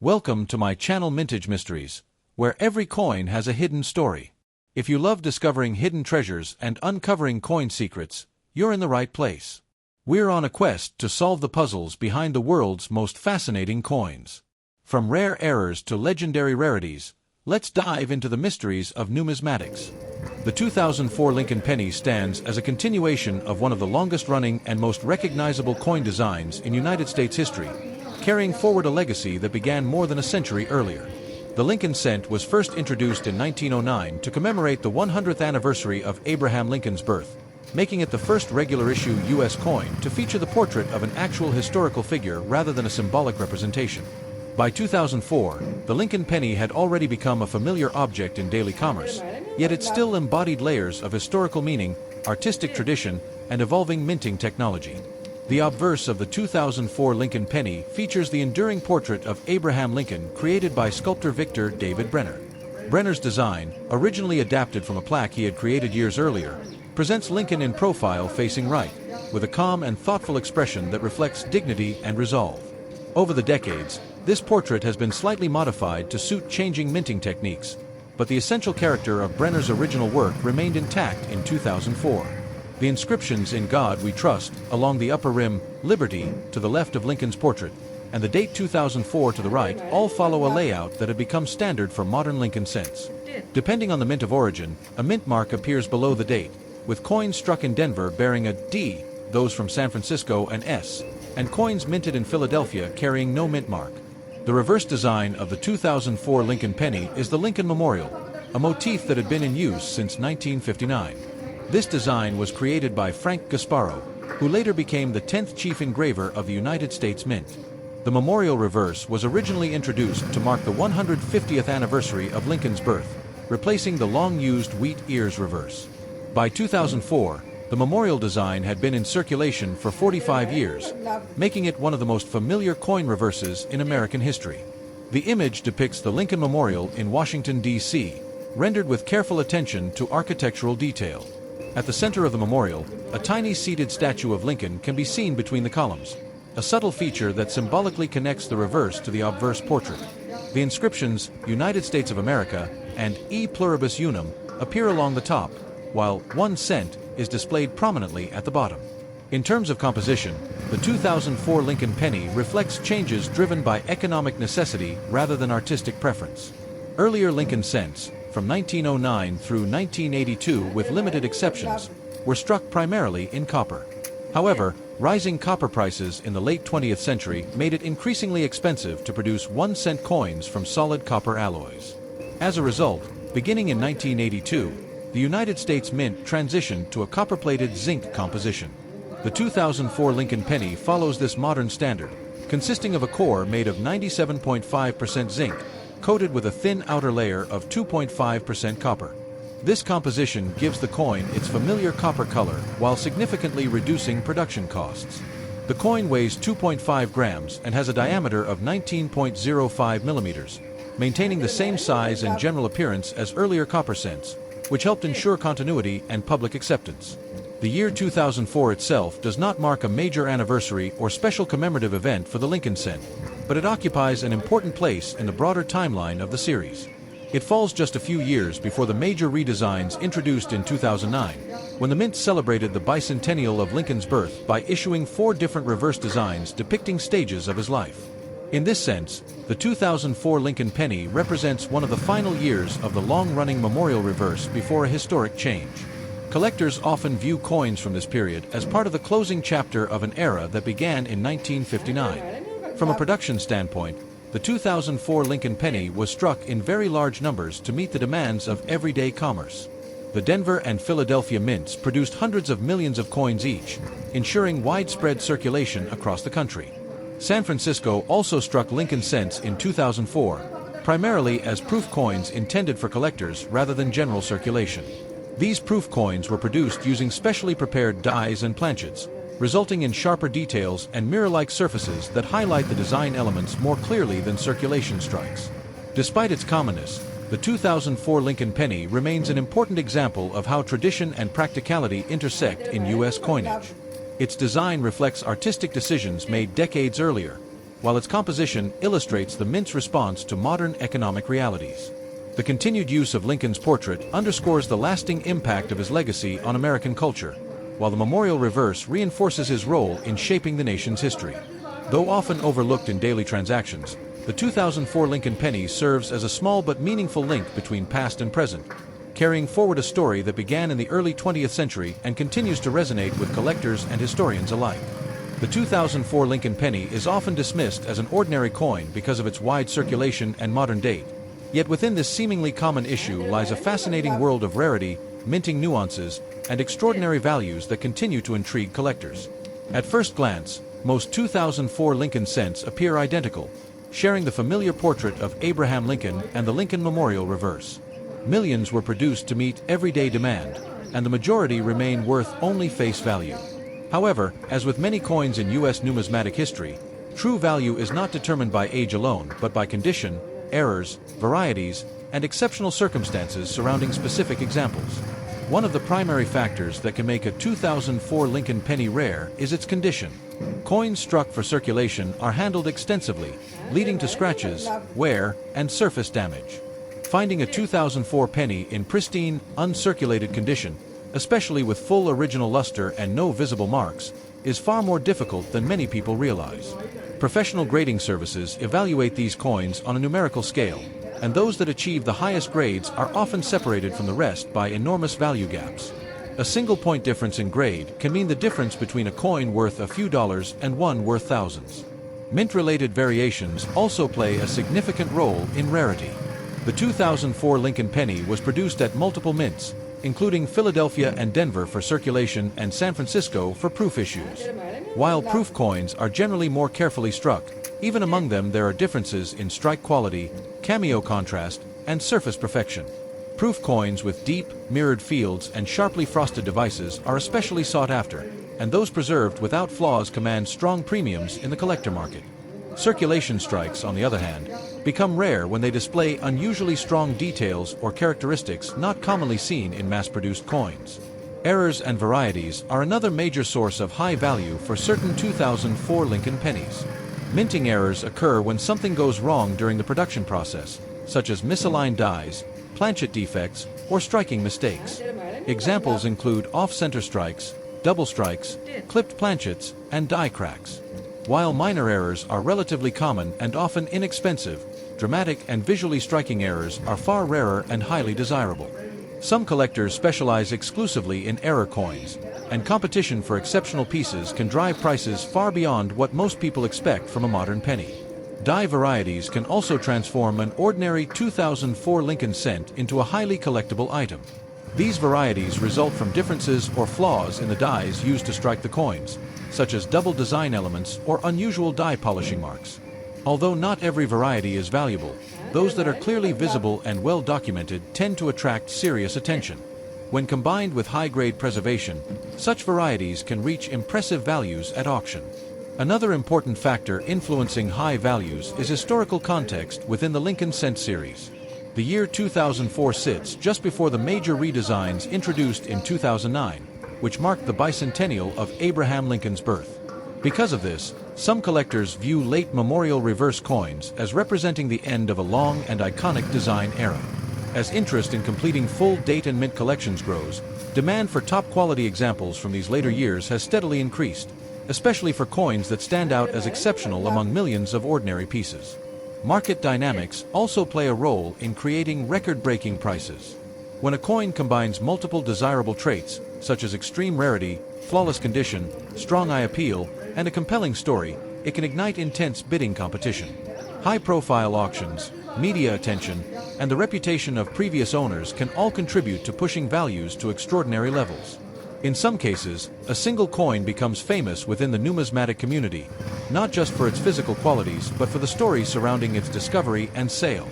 Welcome to my channel Mintage Mysteries, where every coin has a hidden story. If you love discovering hidden treasures and uncovering coin secrets, you're in the right place. We're on a quest to solve the puzzles behind the world's most fascinating coins. From rare errors to legendary rarities, let's dive into the mysteries of numismatics. The 2004 Lincoln penny stands as a continuation of one of the longest-running and most recognizable coin designs in United States history, carrying forward a legacy that began more than a century earlier. The Lincoln cent was first introduced in 1909 to commemorate the 100th anniversary of Abraham Lincoln's birth, making it the first regular-issue U.S. coin to feature the portrait of an actual historical figure rather than a symbolic representation. By 2004, the Lincoln penny had already become a familiar object in daily commerce, yet it still embodied layers of historical meaning, artistic tradition, and evolving minting technology. The obverse of the 2004 Lincoln penny features the enduring portrait of Abraham Lincoln created by sculptor Victor David Brenner. Brenner's design, originally adapted from a plaque he had created years earlier, presents Lincoln in profile facing right, with a calm and thoughtful expression that reflects dignity and resolve. Over the decades, this portrait has been slightly modified to suit changing minting techniques, but the essential character of Brenner's original work remained intact in 2004. The inscriptions "In God We Trust" along the upper rim, "Liberty" to the left of Lincoln's portrait, and the date 2004 to the right all follow a layout that had become standard for modern Lincoln cents. Depending on the mint of origin, a mint mark appears below the date, with coins struck in Denver bearing a D, those from San Francisco an S, and coins minted in Philadelphia carrying no mint mark. The reverse design of the 2004 Lincoln penny is the Lincoln Memorial, a motif that had been in use since 1959. This design was created by Frank Gasparo, who later became the 10th chief engraver of the United States Mint. The memorial reverse was originally introduced to mark the 150th anniversary of Lincoln's birth, replacing the long-used wheat ears reverse. By 2004, the memorial design had been in circulation for 45 years, making it one of the most familiar coin reverses in American history. The image depicts the Lincoln Memorial in Washington, D.C., rendered with careful attention to architectural detail. At the center of the memorial, a tiny seated statue of Lincoln can be seen between the columns, a subtle feature that symbolically connects the reverse to the obverse portrait. The inscriptions "United States of America" and "E Pluribus Unum" appear along the top, while "1 cent" is displayed prominently at the bottom. In terms of composition, the 2004 Lincoln penny reflects changes driven by economic necessity rather than artistic preference. Earlier Lincoln cents, from 1909 through 1982 with limited exceptions, were struck primarily in copper. However, rising copper prices in the late 20th century made it increasingly expensive to produce 1 cent coins from solid copper alloys. As a result, beginning in 1982, the United States Mint transitioned to a copper-plated zinc composition. The 2004 Lincoln penny follows this modern standard, consisting of a core made of 97.5% zinc, coated with a thin outer layer of 2.5% copper. This composition gives the coin its familiar copper color while significantly reducing production costs. The coin weighs 2.5 grams and has a diameter of 19.05 millimeters, maintaining the same size and general appearance as earlier copper cents, which helped ensure continuity and public acceptance. The year 2004 itself does not mark a major anniversary or special commemorative event for the Lincoln cent, but it occupies an important place in the broader timeline of the series. It falls just a few years before the major redesigns introduced in 2009, when the Mint celebrated the bicentennial of Lincoln's birth by issuing 4 different reverse designs depicting stages of his life. In this sense, the 2004 Lincoln penny represents one of the final years of the long-running memorial reverse before a historic change. Collectors often view coins from this period as part of the closing chapter of an era that began in 1959. From a production standpoint, the 2004 Lincoln penny was struck in very large numbers to meet the demands of everyday commerce. The Denver and Philadelphia mints produced hundreds of millions of coins each, ensuring widespread circulation across the country. San Francisco also struck Lincoln cents in 2004, primarily as proof coins intended for collectors rather than general circulation. These proof coins were produced using specially prepared dies and planchets, resulting in sharper details and mirror-like surfaces that highlight the design elements more clearly than circulation strikes. Despite its commonness, the 2004 Lincoln penny remains an important example of how tradition and practicality intersect in U.S. coinage. Its design reflects artistic decisions made decades earlier, while its composition illustrates the mint's response to modern economic realities. The continued use of Lincoln's portrait underscores the lasting impact of his legacy on American culture, while the memorial reverse reinforces his role in shaping the nation's history. Though often overlooked in daily transactions, the 2004 Lincoln penny serves as a small but meaningful link between past and present, carrying forward a story that began in the early 20th century and continues to resonate with collectors and historians alike. The 2004 Lincoln penny is often dismissed as an ordinary coin because of its wide circulation and modern date. Yet within this seemingly common issue lies a fascinating world of rarity, minting nuances, and extraordinary values that continue to intrigue collectors. At first glance, most 2004 Lincoln cents appear identical, sharing the familiar portrait of Abraham Lincoln and the Lincoln Memorial reverse. Millions were produced to meet everyday demand, and the majority remain worth only face value. However, as with many coins in U.S. numismatic history, true value is not determined by age alone but by condition, errors, varieties, and exceptional circumstances surrounding specific examples. One of the primary factors that can make a 2004 Lincoln penny rare is its condition. Coins struck for circulation are handled extensively, leading to scratches, wear, and surface damage. Finding a 2004 penny in pristine, uncirculated condition, especially with full original luster and no visible marks, is far more difficult than many people realize. Professional grading services evaluate these coins on a numerical scale, and those that achieve the highest grades are often separated from the rest by enormous value gaps. A single point difference in grade can mean the difference between a coin worth a few dollars and one worth thousands. Mint-related variations also play a significant role in rarity. The 2004 Lincoln penny was produced at multiple mints, including Philadelphia and Denver for circulation and San Francisco for proof issues. While proof coins are generally more carefully struck, even among them there are differences in strike quality, cameo contrast, and surface perfection. Proof coins with deep, mirrored fields and sharply frosted devices are especially sought after, and those preserved without flaws command strong premiums in the collector market. Circulation strikes, on the other hand, become rare when they display unusually strong details or characteristics not commonly seen in mass-produced coins. Errors and varieties are another major source of high value for certain 2004 Lincoln pennies. Minting errors occur when something goes wrong during the production process, such as misaligned dies, planchet defects, or striking mistakes. Examples include off-center strikes, double strikes, clipped planchets, and die cracks. While minor errors are relatively common and often inexpensive, dramatic and visually striking errors are far rarer and highly desirable. Some collectors specialize exclusively in error coins, and competition for exceptional pieces can drive prices far beyond what most people expect from a modern penny. Die varieties can also transform an ordinary 2004 Lincoln cent into a highly collectible item. These varieties result from differences or flaws in the dies used to strike the coins, such as double design elements or unusual die polishing marks. Although not every variety is valuable, those that are clearly visible and well documented tend to attract serious attention. When combined with high-grade preservation, such varieties can reach impressive values at auction. Another important factor influencing high values is historical context within the Lincoln cent series. The year 2004 sits just before the major redesigns introduced in 2009, which marked the bicentennial of Abraham Lincoln's birth. Because of this, some collectors view late memorial reverse coins as representing the end of a long and iconic design era. As interest in completing full date and mint collections grows, demand for top-quality examples from these later years has steadily increased, especially for coins that stand out as exceptional among millions of ordinary pieces. Market dynamics also play a role in creating record-breaking prices. When a coin combines multiple desirable traits, such as extreme rarity, flawless condition, strong eye appeal, and a compelling story, it can ignite intense bidding competition. High-profile auctions, media attention, and the reputation of previous owners can all contribute to pushing values to extraordinary levels. In some cases, a single coin becomes famous within the numismatic community, not just for its physical qualities but for the stories surrounding its discovery and sale.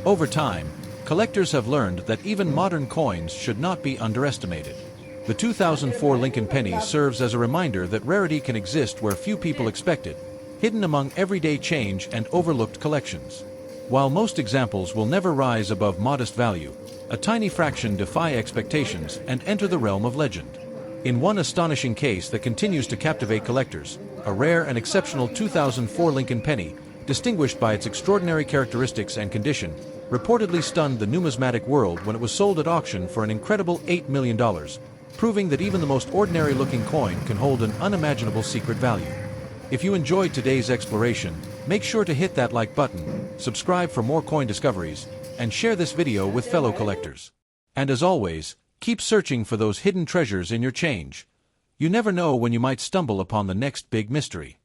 Over time, collectors have learned that even modern coins should not be underestimated. The 2004 Lincoln penny serves as a reminder that rarity can exist where few people expect it, hidden among everyday change and overlooked collections. While most examples will never rise above modest value, a tiny fraction defy expectations and enter the realm of legend. In one astonishing case that continues to captivate collectors, a rare and exceptional 2004 Lincoln penny, distinguished by its extraordinary characteristics and condition, reportedly stunned the numismatic world when it was sold at auction for an incredible $8 million, proving that even the most ordinary-looking coin can hold an unimaginable secret value. If you enjoyed today's exploration, make sure to hit that like button, subscribe for more coin discoveries, and share this video with fellow collectors. And as always, keep searching for those hidden treasures in your change. You never know when you might stumble upon the next big mystery.